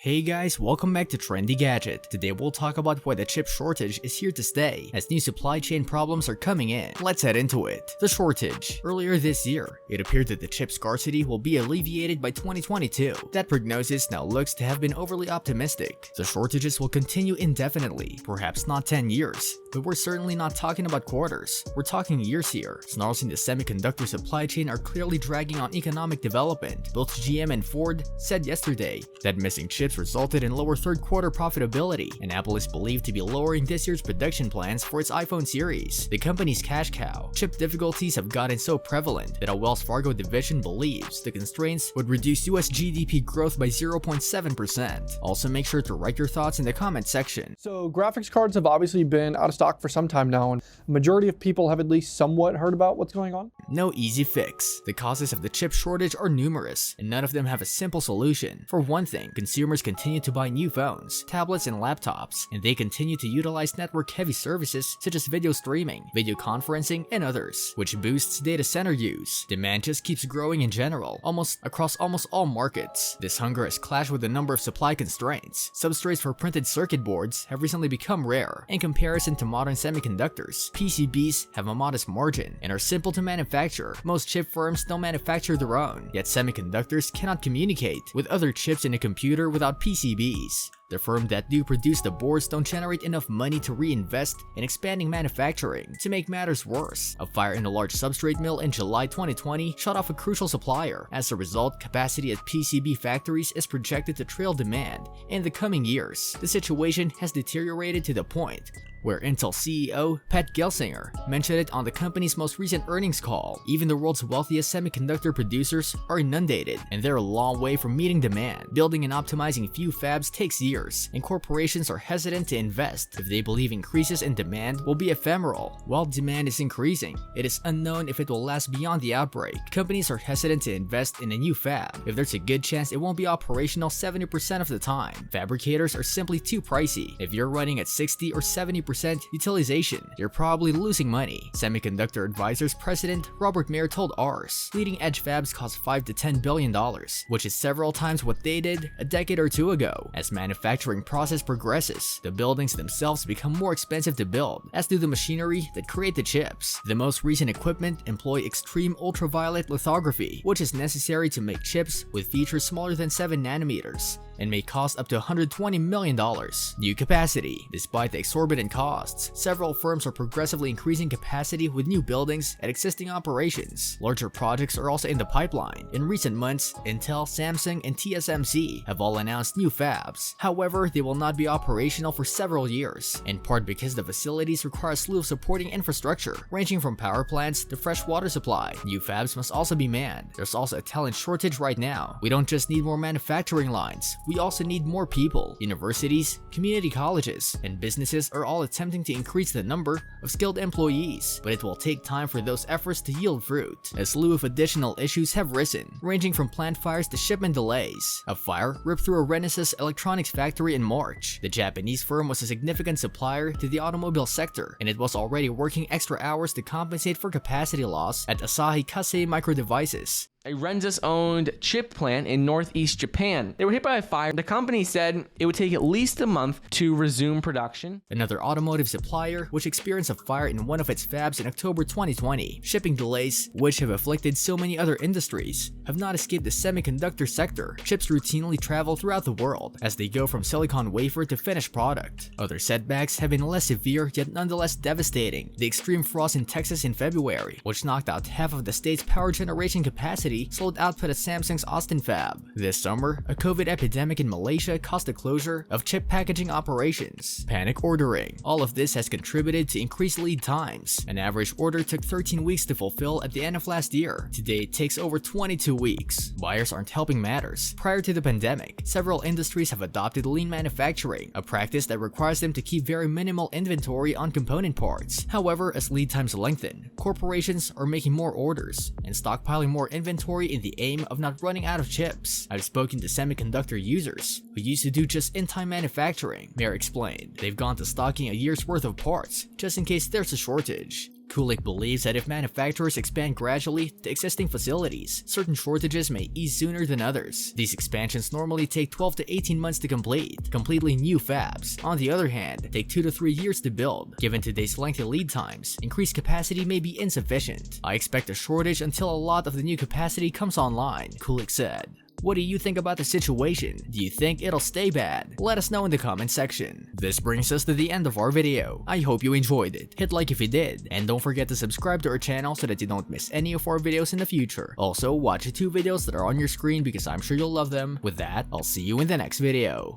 Hey guys, welcome back to Trendy Gadget. Today we'll talk about why the chip shortage is here to stay, as new supply chain problems are coming in. Let's head into it. The shortage. Earlier this year, it appeared that the chip scarcity will be alleviated by 2022. That prognosis now looks to have been overly optimistic. The shortages will continue indefinitely, perhaps not 10 years, but we're certainly not talking about quarters. We're talking years here. Snarls in the semiconductor supply chain are clearly dragging on economic development. Both GM and Ford said yesterday that missing chips resulted in lower third quarter profitability, and Apple is believed to be lowering this year's production plans for its iPhone series, the company's cash cow. Chip difficulties have gotten so prevalent that a Wells Fargo division believes the constraints would reduce US GDP growth by 0.7%. Also, make sure to write your thoughts in the comment section. So graphics cards have obviously been out of stock for some time now, and the majority of people have at least somewhat heard about what's going on. No easy fix. The causes of the chip shortage are numerous, and none of them have a simple solution. For one thing, consumers continue to buy new phones, tablets, and laptops, and they continue to utilize network-heavy services such as video streaming, video conferencing, and others, which boosts data center use. Demand just keeps growing in general, across almost all markets. This hunger has clashed with a number of supply constraints. Substrates for printed circuit boards have recently become rare. In comparison to modern semiconductors, PCBs have a modest margin and are simple to manufacture. Most chip firms don't manufacture their own, yet semiconductors cannot communicate with other chips in a computer without PCBs. The firm that do produce the boards don't generate enough money to reinvest in expanding manufacturing. To make matters worse, a fire in a large substrate mill in July 2020 shut off a crucial supplier. As a result, capacity at PCB factories is projected to trail demand in the coming years. The situation has deteriorated to the point where Intel CEO Pat Gelsinger mentioned it on the company's most recent earnings call. Even the world's wealthiest semiconductor producers are inundated, and they're a long way from meeting demand. Building and optimizing few fabs takes years, and corporations are hesitant to invest if they believe increases in demand will be ephemeral. While demand is increasing, it is unknown if it will last beyond the outbreak. Companies are hesitant to invest in a new fab if there's a good chance it won't be operational 70% of the time. Fabricators are simply too pricey. If you're running at 60 or 70% utilization, you're probably losing money. Semiconductor Advisors President Robert Mayer told Ars, leading edge fabs cost $5 to $10 billion, which is several times what they did a decade or two ago. As manufacturing process progresses, the buildings themselves become more expensive to build, as do the machinery that create the chips. The most recent equipment employ extreme ultraviolet lithography, which is necessary to make chips with features smaller than 7 nanometers, and may cost up to $120 million. New capacity. Despite the exorbitant costs, several firms are progressively increasing capacity with new buildings at existing operations. Larger projects are also in the pipeline. In recent months, Intel, Samsung, and TSMC have all announced new fabs. However, they will not be operational for several years, in part because the facilities require a slew of supporting infrastructure, ranging from power plants to fresh water supply. New fabs must also be manned. There's also a talent shortage right now. We don't just need more manufacturing lines, we also need more people. Universities, community colleges, and businesses are all attempting to increase the number of skilled employees, but it will take time for those efforts to yield fruit. A slew of additional issues have risen, ranging from plant fires to shipment delays. A fire ripped through a Renesas electronics factory in March. The Japanese firm was a significant supplier to the automobile sector, and it was already working extra hours to compensate for capacity loss at Asahi Kasei Micro Devices, a Renesas-owned chip plant in northeast Japan. They were hit by a fire. The company said it would take at least a month to resume production. Another automotive supplier, which experienced a fire in one of its fabs in October 2020. Shipping delays, which have afflicted so many other industries, have not escaped the semiconductor sector. Chips routinely travel throughout the world as they go from silicon wafer to finished product. Other setbacks have been less severe, yet nonetheless devastating. The extreme frost in Texas in February, which knocked out half of the state's power generation capacity, slowed output at Samsung's Austin fab. This summer, a COVID epidemic in Malaysia caused the closure of chip packaging operations. Panic ordering. All of this has contributed to increased lead times. An average order took 13 weeks to fulfill at the end of last year. Today, it takes over 22 weeks. Buyers aren't helping matters. Prior to the pandemic, several industries have adopted lean manufacturing, a practice that requires them to keep very minimal inventory on component parts. However, as lead times lengthen, corporations are making more orders and stockpiling more inventory in the aim of not running out of chips. I've spoken to semiconductor users who used to do just in-time manufacturing. Mayer explained they've gone to stocking a year's worth of parts just in case there's a shortage. Kulik believes that if manufacturers expand gradually to existing facilities, certain shortages may ease sooner than others. These expansions normally take 12 to 18 months to complete. Completely new fabs, on the other hand, take 2 to 3 years to build. Given today's lengthy lead times, increased capacity may be insufficient. I expect a shortage until a lot of the new capacity comes online, Kulik said. What do you think about the situation? Do you think it'll stay bad? Let us know in the comment section. This brings us to the end of our video. I hope you enjoyed it. Hit like if you did, and don't forget to subscribe to our channel so that you don't miss any of our videos in the future. Also, watch the 2 videos that are on your screen because I'm sure you'll love them. With that, I'll see you in the next video.